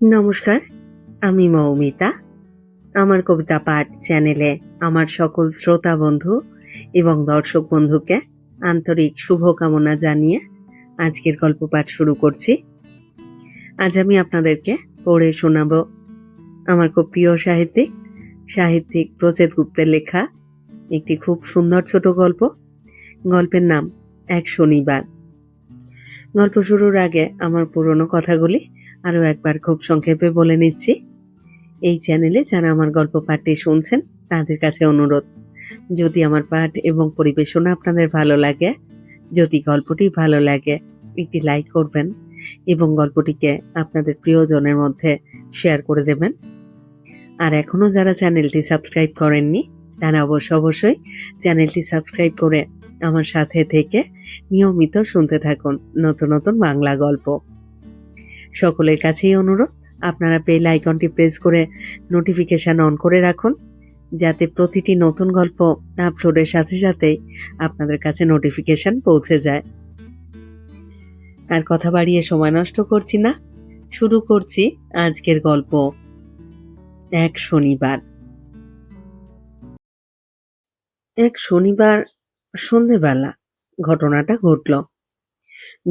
নমস্কার, আমি মৌমিতা। আমার কবিতা পাঠ চ্যানেলে আমার সকল শ্রোতা বন্ধু এবং দর্শক বন্ধুকে আন্তরিক শুভকামনা জানিয়ে আজকের গল্প পাঠ শুরু করছি। আজ আমি আপনাদেরকে পড়ে শোনাব আমার খুব প্রিয় সাহিত্যিক প্রচেত গুপ্তের লেখা একটি খুব সুন্দর ছোট গল্প। গল্পের নাম এক শনিবার। গল্প শুরুর আগে আমার পুরনো কথাগুলি আরও একবার খুব সংক্ষেপে বলে নিচ্ছি। এই চ্যানেলে যারা আমার গল্প পাঠটি শুনছেন তাদের কাছে অনুরোধ, যদি আমার পাঠ এবং পরিবেশনা আপনাদের ভালো লাগে, যদি গল্পটি ভালো লাগে, একটি লাইক করবেন এবং গল্পটিকে আপনাদের প্রিয়জনের মধ্যে শেয়ার করে দেবেন। আর এখনো যারা চ্যানেলটি সাবস্ক্রাইব করেননি তারা অবশ্যই চ্যানেলটি সাবস্ক্রাইব করে আমার সাথে থেকে নিয়মিত শুনতে থাকুন নতুন নতুন বাংলা গল্প। সকলের কাছেই অনুরোধ, আপনারা বেল আইকনটি প্রেস করে নোটিফিকেশন অন করে রাখুন, যাতে প্রতিটি নতুন গল্প আপলোডের সাথে সাথেই আপনাদের কাছে নোটিফিকেশন পৌঁছে যায়। আর কথা বাড়িয়ে সময় নষ্ট করছি না, শুরু করছি আজকের গল্প এক শনিবার। এক শনিবার সন্ধেবেলা ঘটনাটা ঘটল।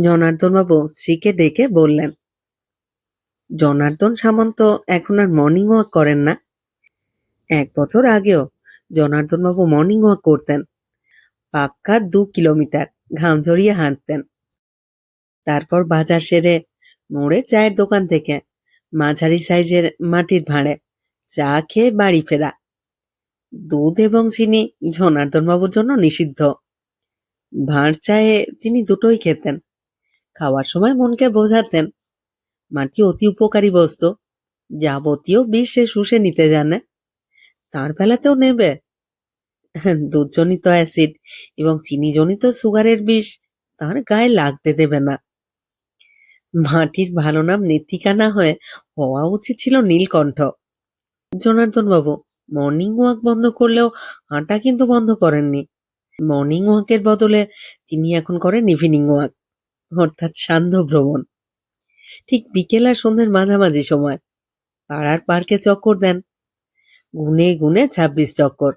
জনার্দনবাবু স্ত্রীকে ডেকে বললেন, জনার্দন সামন্ত এখন আর মর্নিং ওয়াক করেন না। 1 বছর আগেও জনার্দনবাবু মর্নিং ওয়াক করতেন। পাক্কা 2 কিলোমিটার ঘাম ঝরিয়ে হাঁটতেন। তারপর বাজার সেরে মোড়ে চায়ের দোকান থেকে মাঝারি সাইজের মাটির ভাঁড়ে চা খেয়ে বাড়ি ফেরা। দুধ এবং চিনি জনার্দনবাবুর জন্য নিষিদ্ধ। ভাঁড় চায়ে তিনি দুটোই খেতেন। খাওয়ার সময় মনকে বোঝাতেন, মাটি অতি উপকারী বস্তু, যাবতীয় বিষ সে শুষে নিতে জানে, তার বেলাতেও নেবে। দুধজনিত অ্যাসিড এবং চিনিজনিত সুগারের বিষ তার গায়ে লাগতে দেবে না। মাটির ভালো নাম নেতিকা না হয়ে হওয়া উচিত ছিল নীলকণ্ঠ। জনার্দনবাবু মর্নিং ওয়াক বন্ধ করলেও হাঁটা কিন্তু বন্ধ করেননি। মর্নিং ওয়াকের বদলে তিনি এখন করেন ইভিনিং ওয়াক, অর্থাৎ সান্ধ্য ভ্রমণ। ঠিক বিকেল আর সন্ধ্যের মাঝামাঝি সময় পাড়ার পার্কে চক্কর দেন। গুনে গুনে 26 চক্কর।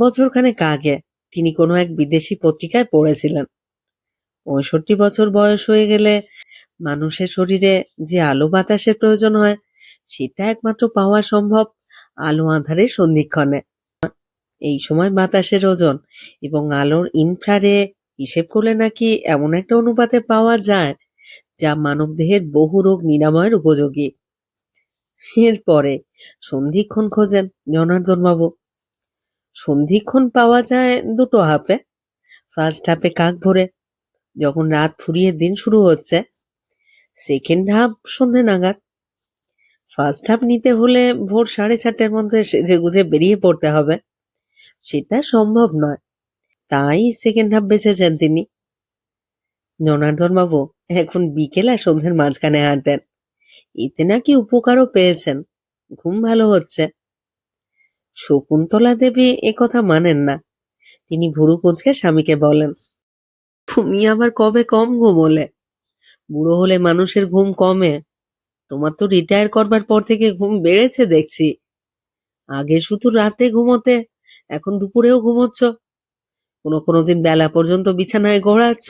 বছরখানেক আগে তিনি কোনো এক বিদেশি পত্রিকায় পড়েছিলেন, 65 বছর বয়স হয়ে গেলে মানুষের শরীরে যে আলো বাতাসের প্রয়োজন হয় সেটা একমাত্র পাওয়া সম্ভব আলো আঁধারের সন্ধিক্ষণে। এই সময় বাতাসের ওজন এবং আলোর ইনফ্রারে হিসেব করলে নাকি এমন একটা অনুপাতে পাওয়া যায় যা মানবদেহের বহু রোগ নিরাময়ের উপযোগী। এরপরে সন্ধিক্ষণ খোঁজেন জনার্দনবাবু। সন্ধিক্ষণ পাওয়া যায় দুটো হাফে। ফার্স্ট হাফে কাক ভরে, যখন রাত ফুরিয়ে দিন শুরু হচ্ছে। সেকেন্ড হাফ সন্ধে নাগাদ। ফার্স্ট হাফ নিতে হলে ভোর 4:30টার মধ্যে সেজে গুজে বেরিয়ে পড়তে হবে, সেটা সম্ভব নয়। তাই সেকেন্ড হাফ বেছেছেন তিনি। জনার্দনবাবু এখন বিকেল আর সন্ধ্যের মাঝখানে হাঁটেন। এতে নাকি উপকারও পেয়েছেন, ঘুম ভালো হচ্ছে। শকুন্তলা দেবী একথা মানেন না। তিনি ভুরু কুঁচকে স্বামীকে বলেন, তুমি আবার কবে কম ঘুমোলে? বুড়ো হলে মানুষের ঘুম কমে? তোমার তো রিটায়ার করবার পর থেকে ঘুম বেড়েছে দেখছি। আগে শুধু রাতে ঘুমোতে, এখন দুপুরেও ঘুমোচ্ছ। কোনোদিন বেলা পর্যন্ত বিছানায় গড়াচ্ছ।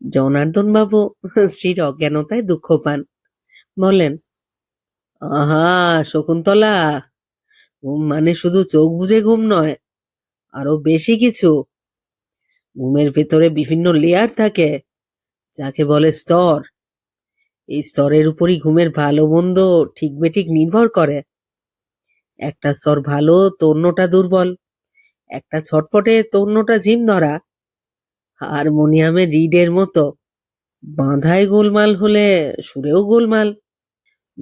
জনার্দনবাবু স্ত্রীর অজ্ঞানতায় দুঃখ পান, বলেন, আহা শকুন্তলা, ঘুম মানে শুধু চোখ বুজে ঘুম নয়, আরো বেশি কিছু। ঘুমের ভেতরে বিভিন্ন লেয়ার থাকে, যাকে বলে স্তর। এই স্তরের উপরই ঘুমের ভালো মন্দ ঠিক বেঠিক নির্ভর করে। একটা স্তর ভালো তো অন্যটা দুর্বল, একটা ছটফটে তো অন্যটা ঝিম ধরা। হারমোনিয়ামের রিডের মতো, বাঁধায় গোলমাল হলে সুরেও গোলমাল।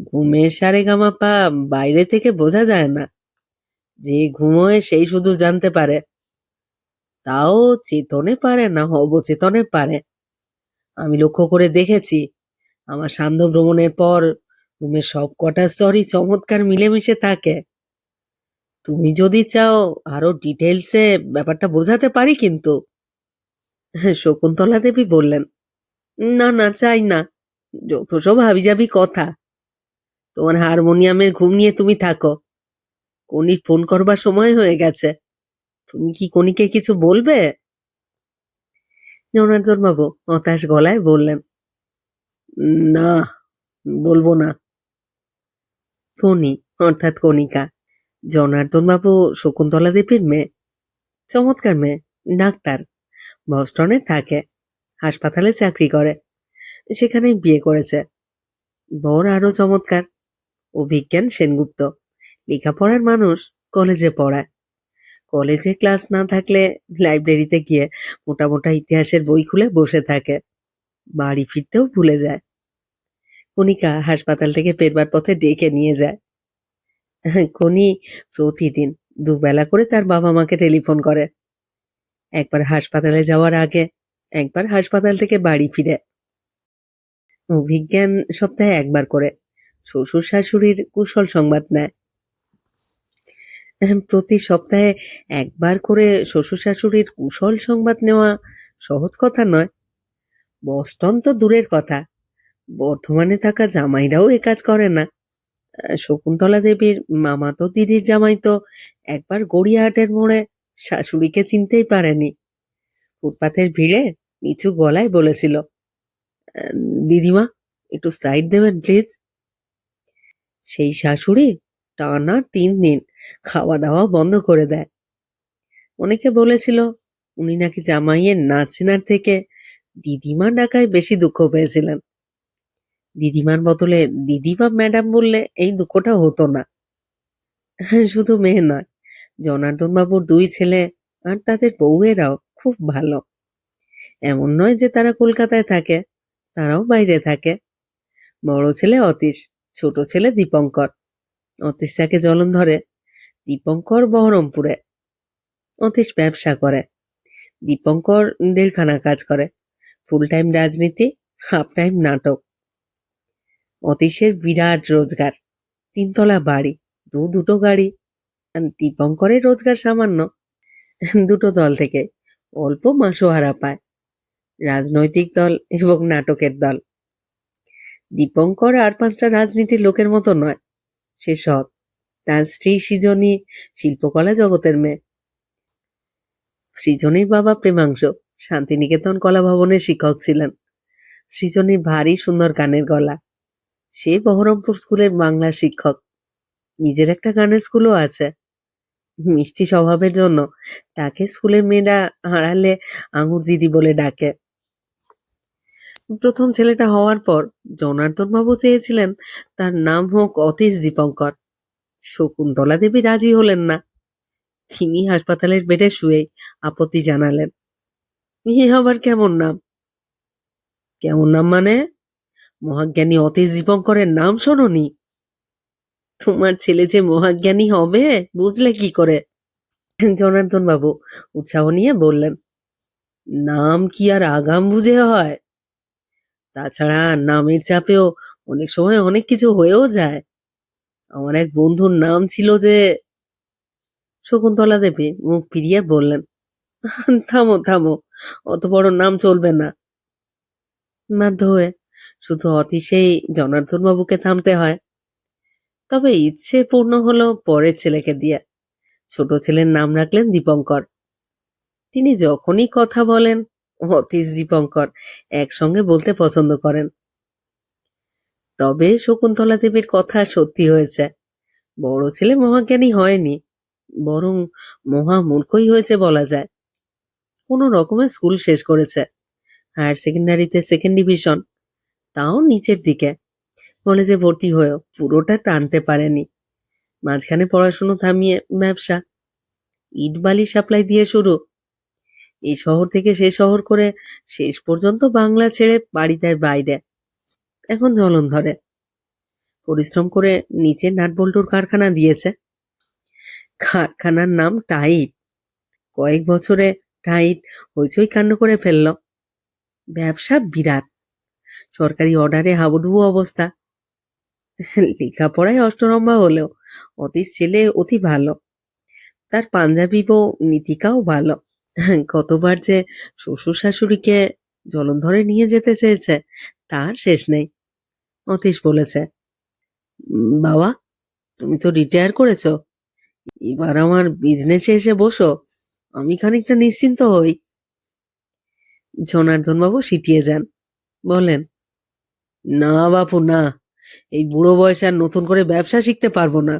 ঘুমের সারেগামাপা বাইরে থেকে বোঝা যায় না, যে ঘুমোয় সেই শুধু জানতে পারে। তাও চেতনে পারে না অবচেতনে পারে। আমি লক্ষ্য করে দেখেছি, আমার সান্ধ্য ভ্রমণের পর ঘুমের সব কটা স্তরই চমৎকার মিলেমিশে থাকে। তুমি যদি চাও আরো ডিটেলসে ব্যাপারটা বোঝাতে পারি কিন্তু। শকুন্তলা দেবী বললেন, না না চাই না, যত সব হাবিজাবি কথা। তোমার হারমোনিয়ামের ঘুম নিয়ে তুমি থাকো। কনির ফোন করবার সময় হয়ে গেছে। তুমি কি কনিকে কিছু বলবে? জনার্দন বাবু হতাশ গলায় বললেন, না, বলবো না। কনি অর্থাৎ কণিকা জনার্দন বাবু শকুন্তলা দেবীর মেয়ে। চমৎকার মেয়ে, ডাক্তার, বস্টনে থাকে, হাসপাতালে চাকরি করে, সেখানেই বিয়ে করেছে। বর আরো চমৎকার, অভিজ্ঞান সেনগুপ্ত, লেখাপড়ার মানুষ, কলেজে পড়ায়। কলেজে ক্লাস না থাকলে লাইব্রেরিতে গিয়ে মোটা মোটা ইতিহাসের বই খুলে বসে থাকে, বাড়ি ফিরতেও ভুলে যায়। কণিকা হাসপাতাল থেকে ফেরবার পথে ডেকে নিয়ে যায়। কনি প্রতিদিন দুবেলা করে তার বাবা মাকে টেলিফোন করে, একবার হাসপাতালে যাওয়ার আগে, একবার হাসপাতাল থেকে বাড়ি ফিরে। অভিজ্ঞান সপ্তাহে একবার করে শ্বশুর শাশুড়ির কুশল সংবাদ নেয়। প্রতি সপ্তাহে একবার করে শ্বশুর শাশুড়ির কুশল সংবাদ নেওয়া সহজ কথা নয়। বস্টন তো দূরের কথা, বর্ধমানে থাকা জামাইরাও এ কাজ করে না। শকুন্তলা দেবীর মামাতো দিদির জামাই তো একবার গড়িয়াহাটের মোড়ে শাশুড়িকে চিনতেই পারেনি। ফুটপাতের ভিড়ে নিচু গলায় বলেছিল, "আহ, দিদিমা, একটু সাইড দেবেন প্লিজ।" সেই শাশুড়ি টানা 3 দিন খাওয়া দাওয়া বন্ধ করে দেয়। অনেকে বলেছিল উনি নাকি জামাইয়ের না চেনার থেকে দিদিমা ডাকায় বেশি দুঃখ পেয়েছিলেন। দিদিমার বদলে দিদি বা ম্যাডাম বললে এই দুঃখটা হতো না। হ্যাঁ, শুধু মেয়ে নয়, জনার্দন বাবুর 2 ছেলে আর তাদের বউয়েরাও খুব ভালো। এমন নয় যে তারা কলকাতায় থাকে, তারাও বাইরে থাকে। বড় ছেলে অতীশ, ছোট ছেলে দীপঙ্কর। অতীশ থাকে জলন্ধরে, দীপঙ্কর বহরমপুরে। অতীশ ব্যবসা করে, দীপঙ্কর 1.5খানা কাজ করে, ফুল টাইম রাজনীতি, হাফ টাইম নাটক। অতীশের বিরাট রোজগার, 3 তলা বাড়ি, দুটো গাড়ি। আর দীপঙ্করের রোজগার সামান্য, 2টো দল থেকে অল্প মাসোহারা পায়, রাজনৈতিক দল এবং নাটকের দল। দীপঙ্কর আর 5টা রাজনীতির লোকের মতো নয়, সে সৎ। তার স্ত্রী সৃজনী শিল্পকলা জগতের মেয়ে। সৃজনীর বাবা প্রেমাংশ শান্তিনিকেতন কলা ভবনের শিক্ষক ছিলেন। সৃজনীর ভারী সুন্দর গানের গলা, সে বহরমপুর স্কুলের বাংলা শিক্ষক। নিজের একটা গানের স্কুলও আছে। মিষ্টি স্বভাবের জন্য তাকে স্কুলের মেয়েরা আড়ালে আঙুর দিদি বলে ডাকে। প্রথম ছেলেটা হওয়ার পর জনার্দন বাবু চেয়েছিলেন তার নাম হোক অতীশ দীপঙ্কর। শকুন্তলা দেবী রাজি হলেন না। তিনি হাসপাতালের বেডে শুয়েই আপত্তি জানালেন, ইহে আবার কেমন নাম? কেমন নাম মানে? মহাজ্ঞানী অতীশ দীপঙ্করের নাম শোনোনি? তোমার ছেলে যে মহাজ্ঞানী হবে বুঝলে কি করে? জনার্দন বাবু উৎসাহ নিয়ে বললেন, নাম কি আর আগাম বুঝে হয়? তাছাড়া নামের চাপেও অনেক সময় অনেক কিছু হয়েও যায়। আমার এক বন্ধুর নাম ছিল যে। শকুন্তলা দেবী মুখ ফিরিয়ে বললেন, থামো থামো, অত বড় নাম চলবে না। বাধ্য হয়ে শুধু অতিশেই জনার্দন বাবুকে থামতে হয়। তবে ইচ্ছে পূর্ণ হলো পরের ছেলেকে দিয়ে। ছোট ছেলের নাম রাখলেন দীপঙ্কর। তিনি যখনই কথা বলেন অতীশ দীপঙ্কর একসঙ্গে বলতে পছন্দ করেন। তবে শকুন্তলা দেবীর কথা সত্যি হয়েছে, বড় ছেলে মহাজ্ঞানী হয়নি, বরং মহামূর্খই হয়েছে বলা যায়। কোনো রকমের স্কুল শেষ করেছে, হায়ার সেকেন্ডারিতে 2nd ডিভিশন, তাও নিচের দিকে। কলেজে ভর্তি হয়েও পুরোটা টানতে পারেনি। মাঝখানে পড়াশুনো থামিয়ে ব্যবসা, ইট বালি সাপ্লাই দিয়ে শুরু। এই শহর থেকে সে শহর করে শেষ পর্যন্ত বাংলা ছেড়ে বাড়ি দেয় বাইরে, এখন জলন্ধরে। পরিশ্রম করে নিচে নাটবল্টুর কারখানা দিয়েছে। কারখানার নাম টাইট। কয়েক বছরে টাইট হইচই কাণ্ড করে ফেলল। ব্যবসা বিরাট, সরকারি অর্ডারে হাবুডুবু অবস্থা। লেখাপড়ায় অষ্টরম্ভা হলেও অতীশ ছেলে অতি ভালো। তার পাঞ্জাবি বউ নীতিকাও ভালো। কতবার যে শ্বশুর শাশুড়িকে জলন্ধরে নিয়ে যেতে চেয়েছে তার শেষ নেই। অতীশ বলেছে, বাবা, তুমি তো রিটায়ার করেছো, এবার আমার বিজনেসে এসে বসো, আমি খানিকটা নিশ্চিন্ত হই। জনার্দন বাবু সিটিয়ে যান, বলেন, না বাপু না, এই বুড়ো বয়সে আর নতুন করে ব্যবসা শিখতে পারবো না।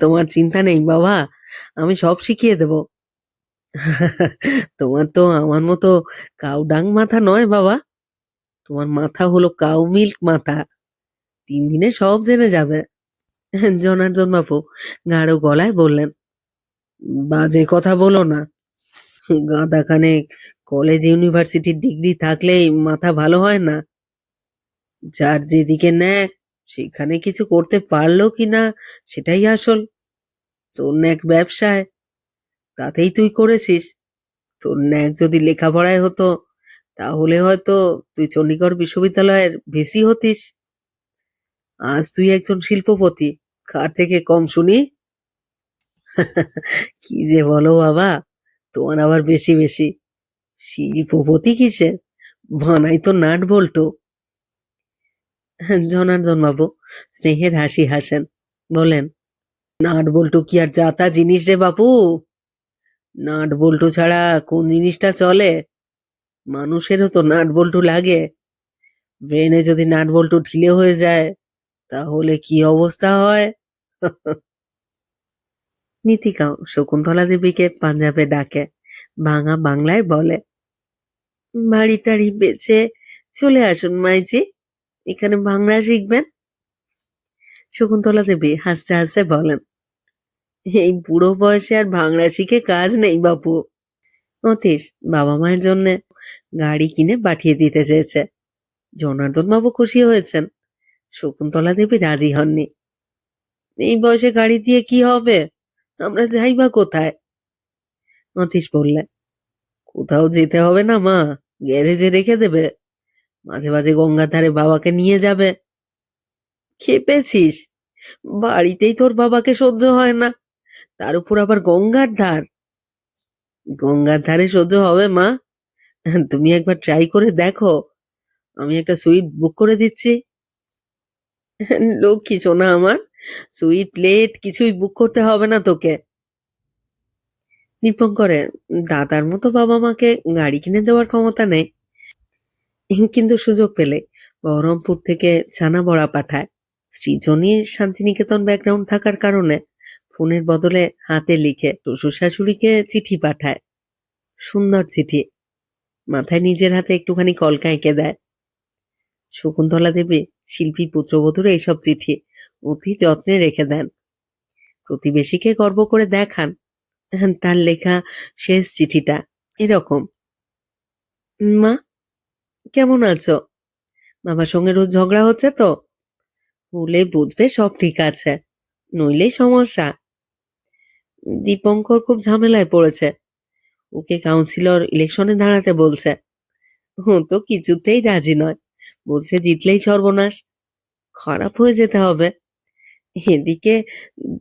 তোমার চিন্তা নেই বাবা, আমি সব শিখিয়ে দেব। তোমার তো আমার মতো কাউডাং মাথা নয় বাবা, তোমার মাথা হলো কাউ মিল্ক মাথা, 3 দিনে সব জেনে যাবে। জনার্দন বাবু গাঢ় গলায় বললেন, বাজে কথা বলো না, গাদা খানেক কলেজ ইউনিভার্সিটির ডিগ্রি থাকলেই মাথা ভালো হয় না। যার যেদিকে ন্যাক সেখানে কিছু করতে পারলো কিনা সেটাই আসল। তোর ন্যাক ব্যবসায়, তাতেই তুই করেছিস। তোর ন্যাক যদি লেখাপড়ায় হতো তাহলে হয়তো তুই চণ্ডীগড় বিশ্ববিদ্যালয়ের ভিসি হতিস। আজ তুই একজন শিল্পপতি, কার থেকে কম শুনি? কি যে বলো বাবা, তোমার আবার বেশি বেশি। শিল্পপতি কিসের, বানাই তো নাট বল্টু। জনার্দন বাবু স্নেহের হাসি হাসেন, বলেন, নাট বল্টু কি আর যাতা জিনিস রে বাপু? নাট বল্টু ছাড়া কোন জিনিসটা চলে? মানুষেরও তো নাট বল্টু লাগে। ব্রেনে যদি নাট বল্টু ঢিলে হয়ে যায় তাহলে কি অবস্থা হয়? নীতিকাও শকুন্তলা দেবীকে পাঞ্জাবে ডাকে, ভাঙা বাংলায় বলে, বাড়ি টাড়ি বেচে চলে আসুন মাইজি, এখানে বাংলা শিখবেন। শকুন্তলা দেবী হাসতে হাসতে বলেন, এই বুড়ো বয়সে আর বাংলা শিখে কাজ নেই বাপু। অতীশ বাবা মায়ের জন্য গাড়ি কিনে পাঠিয়ে দিতে চেয়েছে। জনার্দন বাবু খুশি হয়েছেন, শকুন্তলা দেবী রাজি হননি। এই বয়সে গাড়ি দিয়ে কি হবে, আমরা যাই বা কোথায়? অতীশ বললেন, কোথাও যেতে হবে না মা, গ্যারেজে রেখে দেবে, মাঝে মাঝে গঙ্গার ধারে বাবাকে নিয়ে যাবে। খেপেছিস, বাড়িতেই তোর বাবাকে সহ্য হয় না, তার উপর আবার গঙ্গার ধার। গঙ্গার ধারে সহ্য হবে মা, তুমি একবার ট্রাই করে দেখো, আমি একটা সুইট বুক করে দিচ্ছি। লক্ষ্মী সোনা আমার, সুইট প্লেট কিছুই বুক করতে হবে না তোকে। দীপঙ্করের দাদার মতো বাবা মাকে গাড়ি কিনে দেওয়ার ক্ষমতা নেই, কিন্তু সুযোগ পেলে বহরমপুর থেকে ছানা বড়া পাঠায়। সৃজনীর শান্তিনিকেতন ব্যাকগ্রাউন্ড থাকার কারণে ফোনের বদলে হাতে লিখে শ্বশুর শাশুড়িকে চিঠি পাঠায়। সুন্দর চিঠি, মাথায় নিজের হাতে একটুখানি কলকা এঁকে দেয়। শকুন্তলা দেবী শিল্পী পুত্রবধূর এইসব চিঠি অতি যত্নে রেখে দেন। প্রতিবেশীকে গর্ব করে দেখান। তার লেখা শেষ চিঠিটা এরকম, মা কেমন আছো, বাবার সঙ্গে রোজ ঝগড়া হচ্ছে তো, হলে বুঝবে সব ঠিক আছে, নইলে সমস্যা। দীপঙ্কর খুব ঝামেলায় পড়েছে, ওকে কাউন্সিলর ইলেকশনে দাঁড়াতে বলছে। ও তো কিছুতেই রাজি নয়, বলছে জিতলেই সর্বনাশ, খারাপ হয়ে যেতে হবে। এদিকে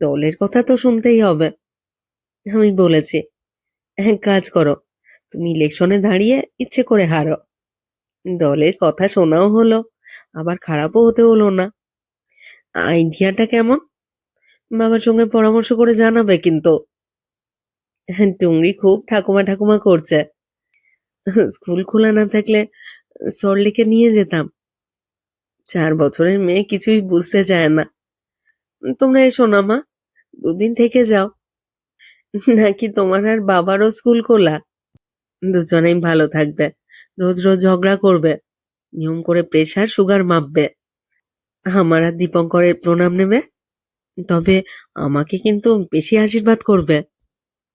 দলের কথা তো শুনতেই হবে। আমি বলেছি, এক কাজ করো, তুমি ইলেকশনে দাঁড়িয়ে ইচ্ছে করে হারো, দলের কথা শোনাও হলো, আবার খারাপও হতে হলো না। আইডিয়াটা কেমন, বাবার সঙ্গে পরামর্শ করে জানাবে কিন্তু। টুংরি খুব ঠাকুমা ঠাকুমা করছে, স্কুল খোলা না থাকলে সল্টলেকে নিয়ে যেতাম। 4 বছরের মেয়ে কিছুই বুঝতে চায় না। তোমরা এসো না মা, 2 দিন থেকে যাও। নাকি তোমার আর বাবারও স্কুল খোলা? দুজনেই ভালো থাকবে, রোজ রোজ ঝগড়া করবে, নিয়ম করে প্রেশার সুগার মাপবে, আমার আর দীপঙ্করের প্রণাম নেবে। তবে আমাকে কিন্তু বেশি আশীর্বাদ করবে,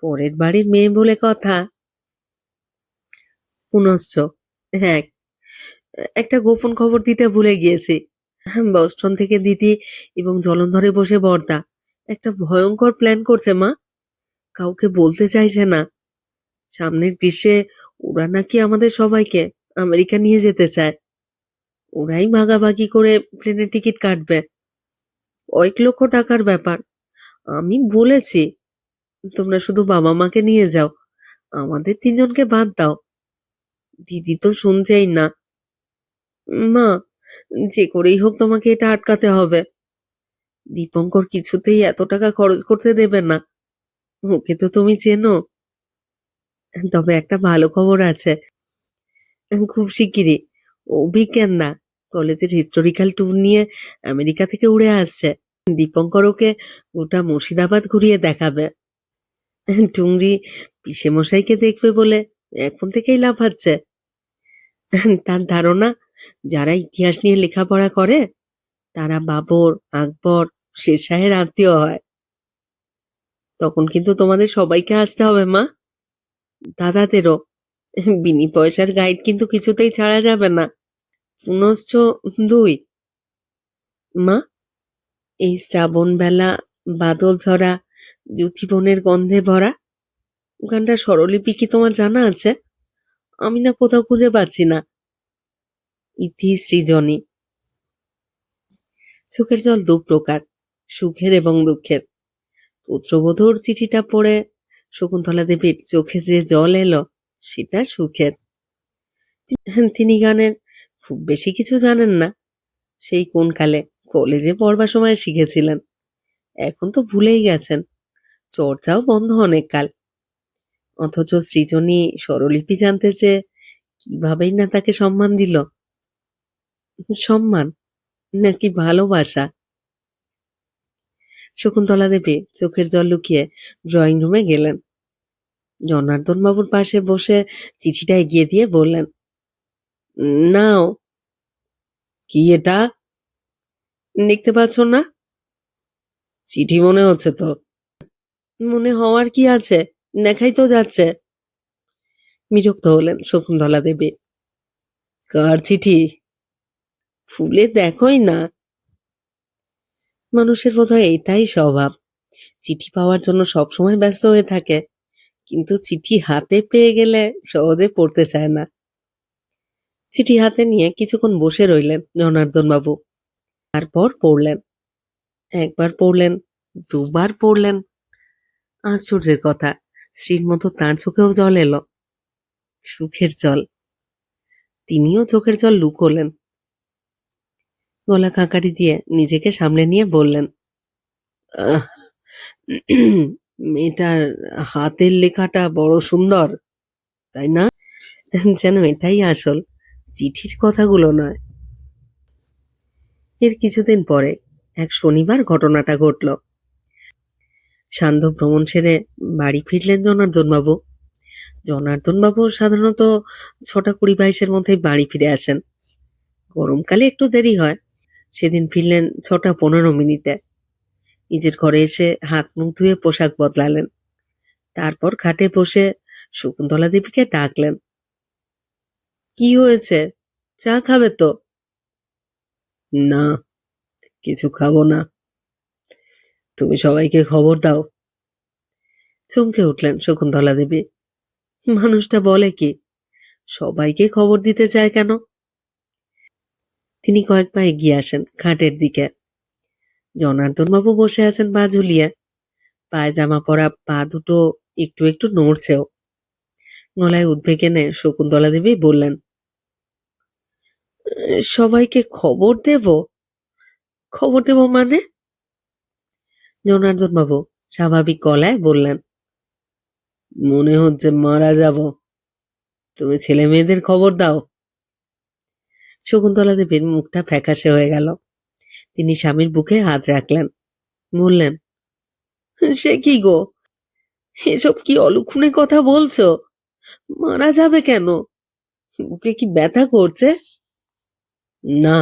পরের বাড়ির মেয়ে বলে কথা। পুনশ্চ, হ্যাঁ, একটা গোপন খবর দিতে ভুলে গিয়েছি। বস্টন থেকে দিদি এবং জলন্ধরে বসে বর্দা একটা ভয়ঙ্কর প্ল্যান করছে মা, কাউকে বলতে চাইছে না। সামনের গ্রীষ্মে ওরা নাকি আমাদের সবাইকে আমেরিকা নিয়ে যেতে চায়। ওরাই ভাগাভাগি করে প্লেনের টিকিট কাটবে, কয়েক লক্ষ টাকার ব্যাপার। আমি বলেছি, তোমরা শুধু বাবা মাকে নিয়ে যাও, আমাদের 3জনকে বাদ দাও। দিদি তো শুনছেই না। মা, যে করেই হোক তোমাকে এটা আটকাতে হবে। দীপঙ্কর কিছুতেই এত টাকা খরচ করতে দেবে না। ওকে তো তুমি চেনো। তবে একটা ভালো খবর আছে, খুব শিগগিরই অভিজ্ঞান না কলেজের হিস্টোরিক্যাল ট্যুর নিয়ে আমেরিকা থেকে উড়ে আসছে। দীপঙ্কর ওকে গোটা মুর্শিদাবাদ ঘুরিয়ে দেখাবে। টুংরি পিসেমশাইকে দেখবে বলে এখন থেকেই লাফাচ্ছে। তার ধারণা যারা ইতিহাস নিয়ে লেখাপড়া করে তারা বাবর, আকবর, শেরশাহের আত্মীয় হয়। তখন কিন্তু তোমাদের সবাইকে আসতে হবে মা, দাদাদেরও। বিনি পয়সার গাইড কিন্তু কিছুতেই ছাড়া যাবে না। পুনশ্চ 2। মা, এই শ্রাবণ বেলা, বাদল ঝরা, দ্যুতিবনের গন্ধে ভরা গানটা স্বরলিপি কি তোমার জানা আছে? আমি না কোথাও খুঁজে পাচ্ছি না। ইতি সৃজনী। চোখের জল দু প্রকার, সুখের এবং দুঃখের। পুত্রবধূর চিঠিটা পড়ে শকুন্তলা দেবীর চোখে যে জল এলো সেটা সুখের। তিনি গানের খুব বেশি কিছু জানেন না। সেই কোন কালে কলেজে পড়বার সময় শিখেছিলেন। এখন তো ভুলেই গেছেন, চর্চাও বন্ধ অনেক কাল। অথচ সৃজনী স্বরলিপি জানতে চেয়ে কিভাবেই না তাকে সম্মান দিল। সম্মান নাকি ভালোবাসা? শকুন্তলা দেবী চোখের জল লুকিয়ে ড্রয়িং রুমে গেলেন। জনার্দন বাবুর পাশে বসে চিঠিটা এগিয়ে দিয়ে বললেন, নাও। কি এটা? দেখতে পাচ্ছ না? চিঠি মনে হচ্ছে তো। মনে হওয়ার কি আছে, দেখাই তো যাচ্ছে। বিরক্ত হলেন শকুন্তলা দেবী। কার চিঠি? ফুলে দেখোই না। মানুষের বোধহয় এটাই স্বভাব, চিঠি পাওয়ার জন্য সবসময় ব্যস্ত হয়ে থাকে, কিন্তু চিঠি হাতে পেয়ে গেলে সহজে পড়তে চায় না। চিঠি হাতে নিয়ে কিছুক্ষণ বসে রইলেন জনার্দন বাবু। তারপর পড়লেন। একবার পড়লেন, দুবার পড়লেন। আশ্চর্যের কথা, স্ত্রীর মতো তাঁর চোখেও জল এলো, সুখের জল। তিনিও চোখের জল লুকোলেন। গলা খাঁকারি দিয়ে নিজেকে সামলে নিয়ে বললেন, "আহ, মেয়েটার হাতের লেখাটা বড় সুন্দর, তাই না?" যেন এটাই আসল, চিঠির কথাগুলো নয়। এর কিছুদিন পরে এক শনিবার ঘটনাটা ঘটল। সান্ধ্য ভ্রমণ সেরে বাড়ি ফিরলেন জনার্দনবাবু। জনার্দনবাবু সাধারণত 6:20-22-এর মধ্যেই বাড়ি ফিরে আসেন। গরমকালে একটু দেরি হয়। সেদিন ফিরলেন 6:15 নিজের ঘরে এসে হাত মুখ ধুয়ে পোশাক বদলালেন। তারপর খাটে বসে শকুন্তলা দেবীকে ডাকলেন। কি হয়েছে, চা খাবে তো? না, কিছু খাবো না। তুমি সবাইকে খবর দাও। চমকে উঠলেন শকুন্তলা দেবী। মানুষটা বলে কি, সবাইকে খবর দিতে চায় কেন? তিনি কয়েক পা এগিয়ে আসেন খাটের দিকে। জনার্দনবাবু বসে আছেন পা ঝুলিয়ে। পায়জামা পরা পা দুটো একটু একটু নড়ছেও। গলায় উদ্বেগ এনে শকুন্তলা দেবী বললেন, সবাইকে খবর দেব? খবর দেব মানে? জনার্দনবাবু স্বাভাবিক গলায় বললেন, মনে হচ্ছে মারা যাব, তুমি ছেলে মেয়েদের খবর দাও। শকুন্তলা দেবীর মুখটা ফ্যাকাশে হয়ে গেল। তিনি স্বামীর বুকে হাত রাখলেন, বললেন, সে কি গো, এসব কি অলক্ষণে কথা বলছো? মারা যাবে কেন? বুকে কি ব্যথা করছে? না,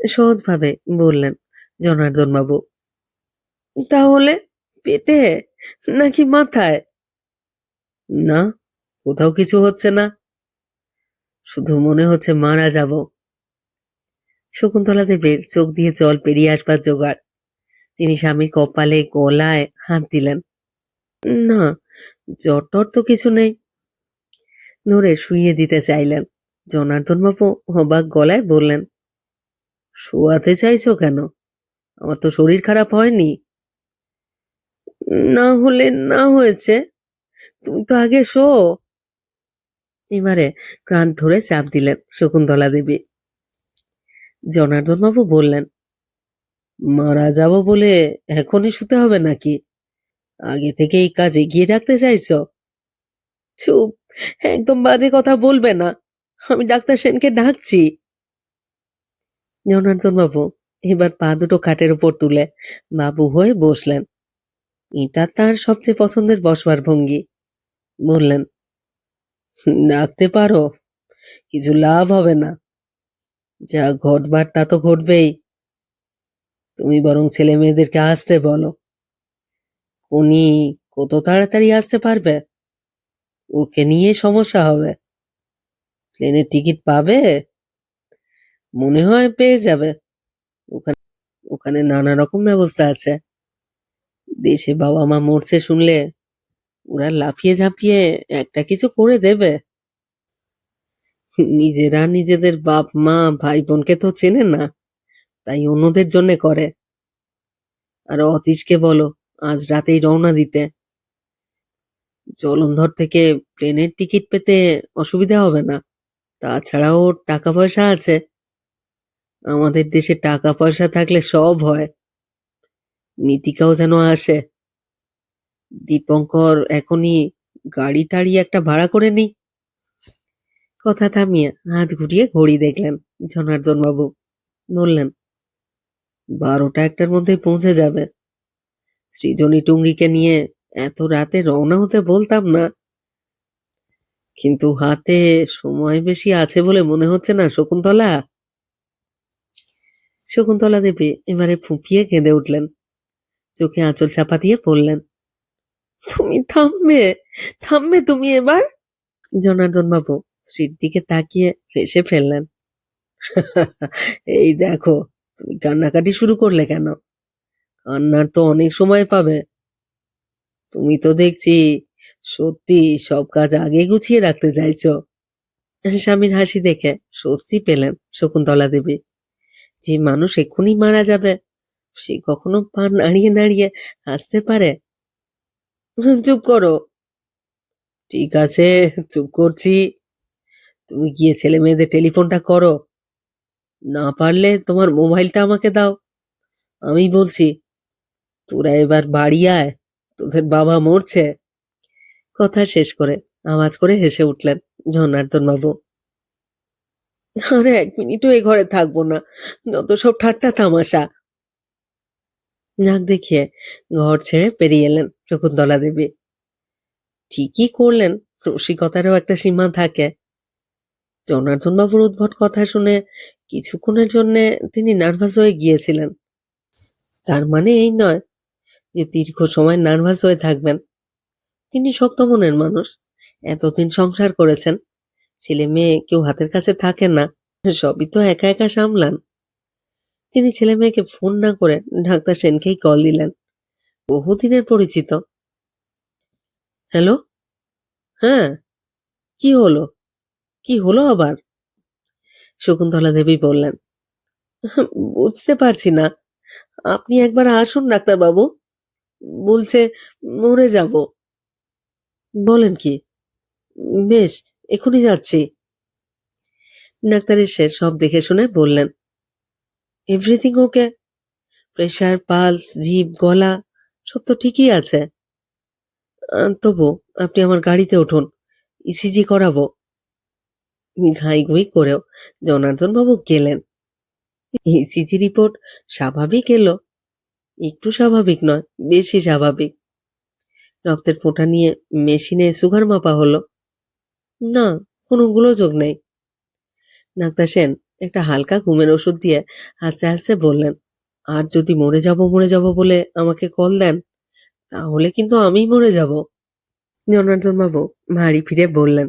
সহজভাবে বললেন জনার্দন বাবু। তাহলে পেটে নাকি মাথায়? না, কোথাও কিছু হচ্ছে না, শুধু মনে হচ্ছে মারা যাব। শকুন্তলা দেবীর চোখ দিয়ে জল পেরিয়ে আসবার জোগাড়। তিনি স্বামীর কপালে গলায় হাত দিলেন। না, জ্বর টর তো কিছু নেই। ধরে শুইয়ে দিতে চাইলেন। জনার্দন বাবু অবাক গলায় বললেন, শোয়াতে চাইছো কেন? আমার তো শরীর খারাপ হয়নি। না হলে না হয়েছে, তুমি তো আগে শো। এবারে কান ধরে চাপ দিলেন শকুন্তলা দেবী। জনার্দন বাবু বললেন, মারা যাব বলে এখনই শুতে হবে নাকি? আগে থেকে এই কাজ এগিয়ে রাখতে চাইছো? চুপ, একদম বাজে কথা বলবে না। আমি ডাক্তার সেনকে ডাকছি। জনার্দন বাবু এবার পা দুটো খাটের উপর তুলে বাবু হয়ে বসলেন। এটা তার সবচেয়ে পছন্দের বসবার ভঙ্গি। বললেন, ডাকতে পারো, কিছু লাভ হবে না। যা ঘটবার তা তো ঘটবেই। তুমি বরং ছেলে মেয়েদেরকে আসতে বলো। উনি কত তাড়াতাড়ি আসতে পারবে? ওকে নিয়ে সমস্যা হবে। প্লেনের টিকিট পাবে? মনে হয় পেয়ে যাবে। ওখানে ওখানে নানা রকম ব্যবস্থা আছে। দেশে বাবা মা মরছে শুনলে ওরা লাফিয়ে ঝাঁপিয়ে একটা কিছু করে দেবে। নিজেরা নিজেদের বাপ মা ভাই বোনকে তো চেনে না, তাই অন্যদের জন্য করে। আর অতীশকে বলো আজ রাতেই রওনা দিতে। জলন্ধর থেকে প্লেনের টিকিট পেতে অসুবিধা হবে না। তাছাড়াও টাকা পয়সা আছে। আমাদের দেশে টাকা পয়সা থাকলে সব হয়। মিতিকাও যেন আসে। দীপঙ্কর এখনই গাড়ি টাড়ি একটা ভাড়া করে নি। কথা থামিয়ে হাত ঘুরিয়ে ঘড়ি দেখলেন জনার্দন বাবু। বললেন, 12টা-1টার মধ্যে পৌঁছে যাবে। সৃজনী টুংরিকে নিয়ে এত রাতে রওনা হতে বলতাম না, কিন্তু হাতে সময় বেশি আছে বলে মনে হচ্ছে না শকুন্তলা? শকুন্তলা দেবী এবারে ফুঁপিয়ে কেঁদে উঠলেন। চোখে আঁচল চাপা দিয়ে বললেন, তুমি থামবে, থামবে তুমি এবার? জনার্দন বাবু স্ত্রীর দিকে তাকিয়ে হেসে ফেললেন। এই দেখো, তুমি কান্নাকাটি শুরু করলে কেন? কান্নার তো অনেক সময় পাবে। তুমি তো দেখছি সত্যি সব কাজ আগে গুছিয়ে রাখতে চাইছো। স্বামীর হাসি দেখে স্বস্তি পেলেন শকুন্তলা দেবী। যে মানুষ এক্ষুনি মারা যাবে সে কখনো পা নাড়িয়ে নাড়িয়ে হাসতে পারে? চুপ করো। ঠিক আছে, চুপ করছি। তুমি গিয়ে ছেলে মেয়েদের টেলিফোনটা করো। না পারলে তোমার মোবাইলটা আমাকে দাও। আমি বলছি, তোরা এবার বাড়ি আয়, তোদের বাবা মরছে। কথা শেষ করে আওয়াজ করে হেসে উঠলেন জনার্দন বাবু। আর 1 মিনিটও এ ঘরে থাকবো না, যত সব ঠাট্টা তামাশা। নাক দেখিয়ে ঘর ছেড়ে বেরিয়ে এলেন শকুন্তলা দেবী। ঠিকই করলেন, রসিকতারও একটা সীমা থাকে। জনার্দন বাবুর উদ্ভট কথা শুনে কিছুক্ষণের জন্য তিনি নার্ভাস হয়ে গিয়েছিলেন। তার মানে এই নয় যে দীর্ঘ সময় নার্ভাস হয়ে থাকবেন। তিনি শক্ত মনের মানুষ, এতদিন সংসার করেছেন। ছেলে মেয়ে কেউ হাতের কাছে থাকে না, সবই তো একা একা সামলান। তিনি ছেলে মেয়েকে ফোন না করে ডাক্তার সেনকেই কল দিলেন। বহুদিনের পরিচিত। হ্যালো। হ্যাঁ, কি হলো? কি হলো আবার? শকুন্তলা দেবী বললেন, বুঝতে পারছি না। আপনি একবার আসুন ডাক্তারবাবু। বলছে মরে যাব। বলেন কি? বেশ, এখনই যাচ্ছি। ডাক্তার এসে সব দেখে শুনে বললেন, এভরিথিং ওকে। প্রেশার, পালস, জিভ, গলা সব তো ঠিকই আছে। তবু আপনি আমার গাড়িতে উঠুন, ইসিজি করাবো। ঘাই ঘুই করেও জনার্দন বাবু গেলেন। ইসিজি রিপোর্ট স্বাভাবিক এলো। একটু স্বাভাবিক নয়, বেশি স্বাভাবিক। রক্তের ফোঁটা নিয়ে মেশিনে সুগার মাপা হলো। না, কোনো গোলযোগ নেই। ডাক্তার সেন একটা হালকা ঘুমের ওষুধ দিয়ে হাসতে হাসতে বললেন, আর যদি মরে যাব বলে আমাকে কল দেন তাহলে কিন্তু আমিই মরে যাব। জনার্দন বাবু ভারী ফিরে বললেন,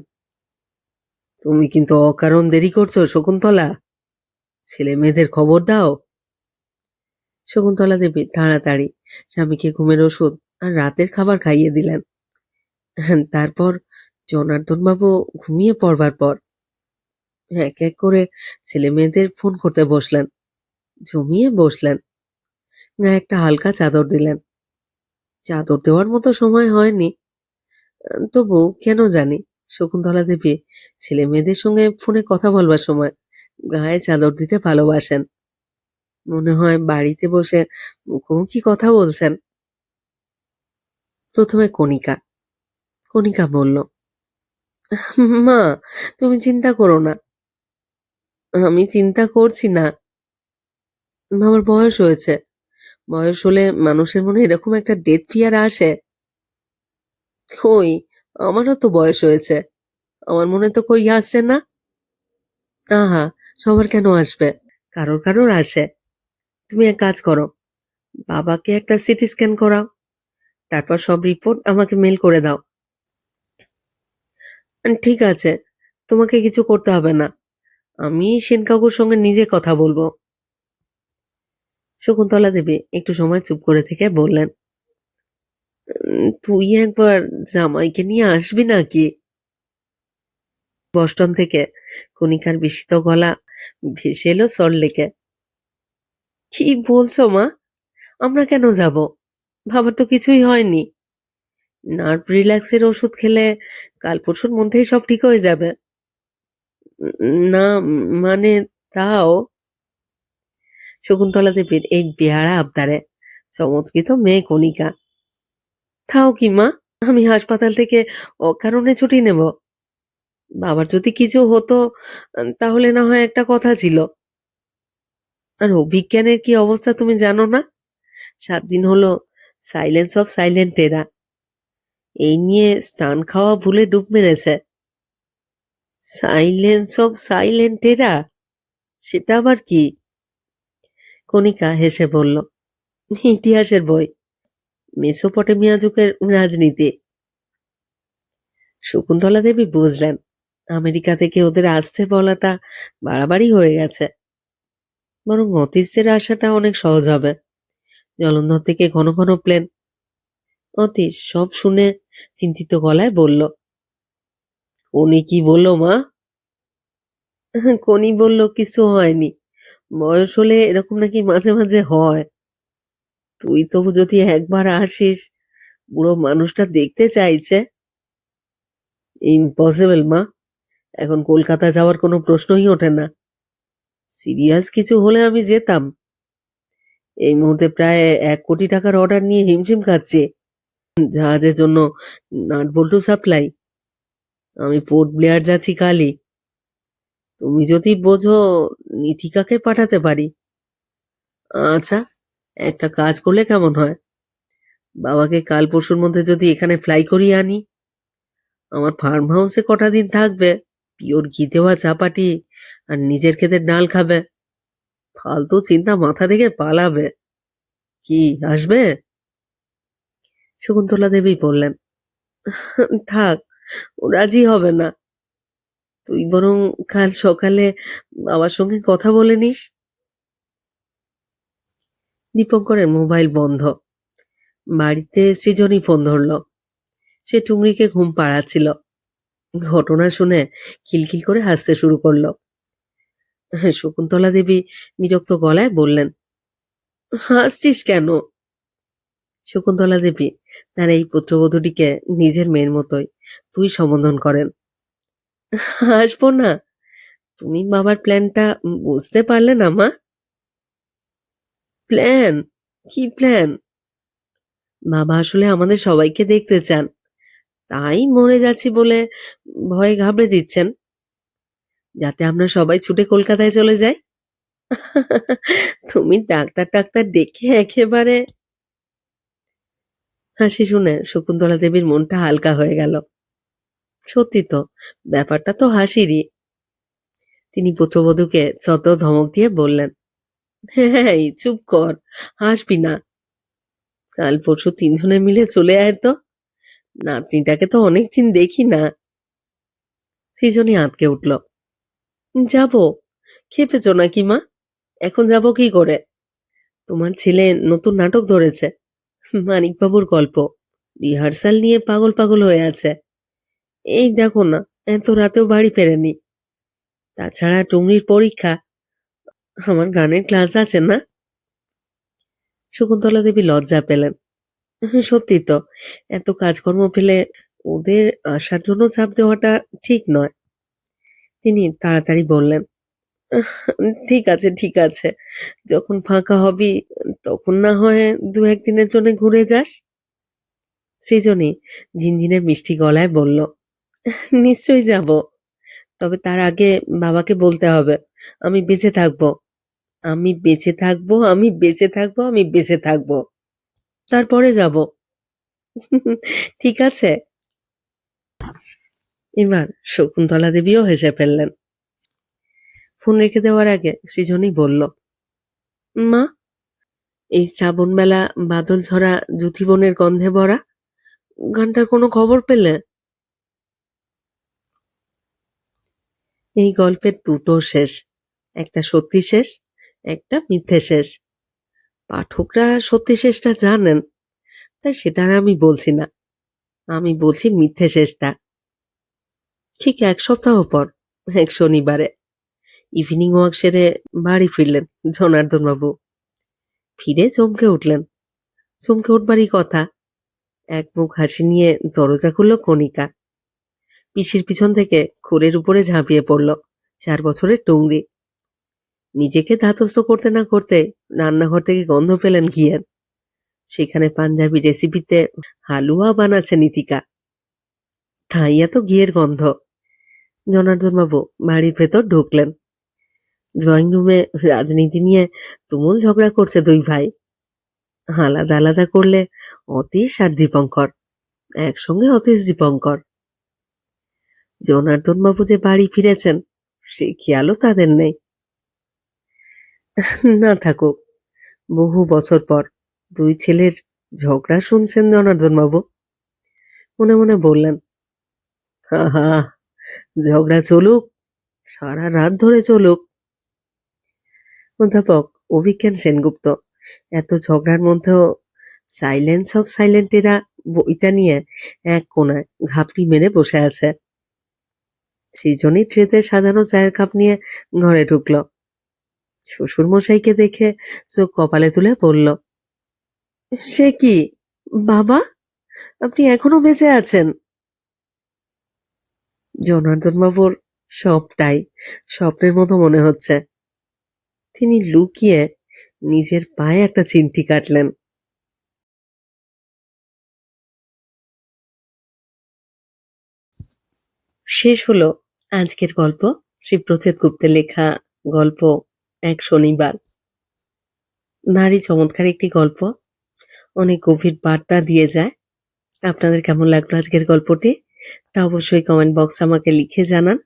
তুমি কিন্তু অকারণ দেরি করছো শকুন্তলা। ছেলে মেয়েদের খবর দাও। শকুন্তলা দেবী তাড়াতাড়ি স্বামীকে ঘুমের ওষুধ আর রাতের খাবার খাইয়ে দিলেন। তারপর জনার্দন বাবু ঘুমিয়ে পড়বার পর এক এক করে ছেলে মেয়েদের ফোন করতে বসলেন। জমিয়ে বসলেন। গায়ে একটা হালকা চাদর দিলেন। চাদর দেওয়ার মতো সময় হয়নি, তবু কেন জানি শকুন্তলা দেবী ছেলে মেয়েদের সঙ্গে ফোনে কথা বলবার সময় গায়ে চাদর দিতে ভালোবাসেন। মনে হয় বাড়িতে বসে মুখোমুখি কথা বলছেন। প্রথমে কণিকা। কণিকা বলল, মা, তুমি চিন্তা করো না। আমি চিন্তা করছি না। আমার বয়স হয়েছে। বয়স হলে মানুষের মনে এরকম একটা ডেথ ফিয়ার আসে। কই, আমারও তো বয়স হয়েছে। আমার মনে তো কই আসছে না। আহা, সবার কেন আসবে? কারোর কারোর আসে। তুমি এক কাজ করো, বাবাকে একটা সিটি স্ক্যান করাও, তারপর সব রিপোর্ট আমাকে মেল করে দাও। ঠিক আছে, তোমাকে কিছু করতে হবে না। আমি সেন কাকুর সঙ্গে নিজে কথা বলবো। শকুন্তলা দেবী একটু সময় চুপ করে থেকে বললেন, তুই একবার জামাইকে নিয়ে আসবি নাকি? বস্টন থেকে কণিকার বিস্মিত গলা ভেসে এলো সল্টলেকে। কি বলছো মা? আমরা কেন যাব? বাবার তো কিছুই হয়নি। নার্ভ রিল্যাক্সের ওষুধ খেলে কাল পরশুর মধ্যেই সব ঠিক হয়ে যাবে। না, মানে তাও। শকুন্তলা দেবীর এই বেহারা আবদারে চমৎকৃত মেয়ে কণিকা। তাও কি মা? আমি হাসপাতাল থেকে অকারণে ছুটি নেব? বাবার যদি কিছু হতো তাহলে না হয় একটা কথা ছিল। আর অভিজ্ঞানের কি অবস্থা তুমি জানো না? 7 দিন হলো সাইলেন্স অফ সাইলেন্ট টেরা এই নিয়ে স্নান খাওয়া ভুলে ডুব মেরেছে। সাইলেন্স অফ সাইলেন্ট টেরা? সেটা আবার কি? কণিকা হেসে বলল, ইতিহাসের বই, মেসোপটেমিয়া যুগের রাজনীতি। শকুন্তলা দেবী বুঝলেন আমেরিকা থেকে ওদের আসতে বলাটা বাড়াবাড়ি হয়ে গেছে। বরং অতীশের আসাটা অনেক সহজ হবে। জলন্ধর থেকে ঘন ঘন প্লেন। অতীশ সব শুনে চিন্তিত গলায় বলল, উনি কি বললো মা? কনি বলল কিছু হয়নি, বয়স হলে এরকম নাকি মাঝে মাঝে হয়। তুই তবু যদি একবার আসিস, বুড়ো মানুষটা দেখতে চাইছে। ইম্পসিবল মা, এখন কলকাতা যাওয়ার কোনো প্রশ্নই ওঠে না। সিরিয়াস কিছু হলে আমি যেতাম। এই মুহূর্তে প্রায় 1 কোটি টাকার অর্ডার নিয়ে হিমশিম খাচ্ছি। জাহাজের জন্য নাট বল্টু সাপ্লাই। আমি পোর্ট ব্লেয়ার যাচ্ছি কালই। তুমি যদি বোঝো, নিথিকাকে পাঠাতে পারি। আচ্ছা, একটা কাজ করলে কেমন হয়? বাবাকে কাল পরশুর মধ্যে যদি এখানে ফ্লাই করিয়ে আনি, আমার ফার্ম হাউসে কটা দিন থাকবে, পিওর ঘি দেওয়া চাপাটি আর নিজের ক্ষেতের ডাল খাবে। ফালতু চিন্তা মাথা থেকে পালাবে। কি, আসবে? শকুন্তলা দেবী বললেন, থাক, ও রাজি হবে না। তুই বরং কাল সকালে বাবার সঙ্গে কথা বলে নিস। দীপঙ্করের মোবাইল বন্ধ। বাড়িতে সৃজনী ফোন ধরল। সে টুংরিকে ঘুম পাড়াচ্ছিল। ঘটনা শুনে খিলখিল করে হাসতে শুরু করলো। শকুন্তলা দেবী বিরক্ত গলায় বললেন, হাসছিস কেন? শকুন্তলা দেবী তার এই পুত্রবধূটিকে নিজের মেয়ের মতোই তুই সম্বোধন করেন। হাসবো না? তুমি বাবার প্ল্যানটা বুঝতে পারলে না মা? প্ল্যান? কি প্ল্যান? বাবা আসলে আমাদের সবাইকে দেখতে চান, তাই মরে যাচ্ছি বলে ভয়ে ঘাবড়ে দিচ্ছেন, যাতে আমরা সবাই ছুটে কলকাতায় চলে যাই। তুমি ডাক্তার টাক্তার ডেকে একেবারে। হাসি শুনে শকুন্তলা দেবীর মনটা হালকা হয়ে গেল। সত্যি তো, ব্যাপারটা তো হাসিরই। তিনি পুত্রবধূকে ছত ধমক দিয়ে বললেন, হ্যাঁ, চুপ কর, হাসবি না। কাল পরশু 3 জনে মিলে চলে আয় তো। নাতনিটাকে তো অনেকদিন দেখি না। সৃজনী আঁতকে উঠল। যাব? খেপেছ নাকি মা? এখন যাব কি করে? তোমার ছেলে নতুন নাটক ধরেছে, মানিকবাবুর গল্প। রিহার্সাল নিয়ে পাগল পাগল হয়ে আছে। এই দেখো না, এত রাতেও বাড়ি ফেরেনি। তাছাড়া টুংরির পরীক্ষা, আমার গানের ক্লাস আছে না। শকুন্তলা দেবী লজ্জা পেলেন। সত্যি তো, এত কাজকর্ম ফেলে ওদের আসার জন্য চাপ দেওয়াটা ঠিক নয়। তিনি তাড়াতাড়ি বললেন, ঠিক আছে, ঠিক আছে। যখন ফাঁকা হবি তখন না হয় ২-১ দিনের জন্য ঘুরে যাস। সৃজনী ঝিনঝিনে মিষ্টি গলায় বলল, নিশ্চয়ই যাব। তবে তার আগে বাবাকে বলতে হবে আমি বেঁচে থাকবো। আমি বেঁচে থাকবো, আমি বেঁচে থাকবো, আমি বেঁচে থাকবো। তারপরে যাব। ঠিক আছে? এবার শকুন্তলা দেবীও হেসে ফেললেন। ফোন রেখে দেওয়ার আগে সৃজনী বলল, মা, এই শ্রাবণ মেলা বাদল ঝরা জুথিবনের গন্ধে ভরা গানটার কোনো খবর পেলে? এই গল্পের দুটো শেষ, একটা সত্যি শেষ, একটা মিথ্যে শেষ। পাঠকরা সত্যি শেষটা জানেন, তাই সেটা আর আমি বলছি না। আমি বলছি মিথ্যে শেষটা। ঠিক ১ সপ্তাহ পর এক শনিবারে ইভিনিং ওয়াক সেরে বাড়ি ফিরলেন জনার্দন বাবু। ফিরে চমকে উঠলেন। চমকে উঠবারই কথা। এক মুখ হাসি নিয়ে দরজা খুলল কণিকা। পিসির পিছন থেকে খুরের উপরে ঝাঁপিয়ে পড়ল ৪ বছরের টুংরি। নিজেকে ধাতস্থ করতে না করতে রান্নাঘর থেকে গন্ধ পেলেন ঘিয়ের। সেখানে পাঞ্জাবি রেসিপিতে হালুয়া বানাচ্ছে নীতিকা। তাই এত ঘিয়ের গন্ধ। জনার্দন বাবু বাড়ির ভেতর ঢুকলেন। ড্রয়িং রুমে রাজনীতি নিয়ে তুমুল ঝগড়া করছে ২ ভাই। আলাদা আলাদা করলে অতীশ আর দীপঙ্কর, একসঙ্গে অতীশ দীপঙ্কর। জনার্দন বাবু যে বাড়ি ফিরেছেন সে খেয়ালও তাদের নেই। না থাকুক, বহু বছর পর ২ ছেলের ঝগড়া শুনছেন জনার্দন বাবু। মনে মনে বললেন, আহা, ঝগড়া চলুক, সারা রাত ধরে চলুক। অধ্যাপক অভিজ্ঞান সেনগুপ্ত এত ঝগড়ার মধ্যেও সাইলেন্স অফ সাইলেন্টেরা বইটা নিয়ে এক কোনায় ঘাপটি মেরে বসে আছে। সৃজনী ট্রেতে সাজানো চায়ের কাপ নিয়ে ঘরে ঢুকল। শ্বশুর মশাইকে দেখে চোখ কপালে তুলে বলল, সে কি বাবা, আপনি এখনো বেঁচে আছেন? জনার্দন বাবুর সবটাই স্বপ্নের মতো মনে হচ্ছে। তিনি লুকিয়ে নিজের পায়ে একটা চিমটি কাটলেন। শেষ হলো আজকের গল্প, শ্রী প্রচেত গুপ্তের লেখা গল্প এক শনিবার। ভারী চমৎকার একটি গল্প, অনেক গভীর বার্তা দিয়ে যায়। আপনাদের কেমন লাগলো আজকের গল্পটি তা অবশ্যই কমেন্ট বক্সে আমাকে লিখে জানান।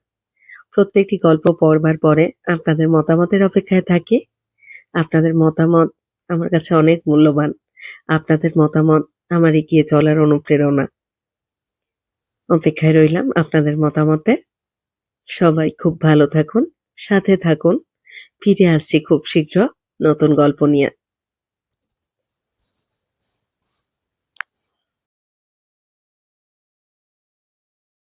প্রত্যেকটি গল্প পড়বার পরে আপনাদের মতামতের অপেক্ষায় থাকি। আপনাদের মতামত আমার কাছে অনেক মূল্যবান। আপনাদের মতামত আমার এগিয়ে চলার অনুপ্রেরণা। অপেক্ষায় রইলাম আপনাদের মতামতে। সবাই খুব ভালো থাকুন, সাথে থাকুন। ফিরে আসছি খুব শীঘ্র নতুন গল্প নিয়ে।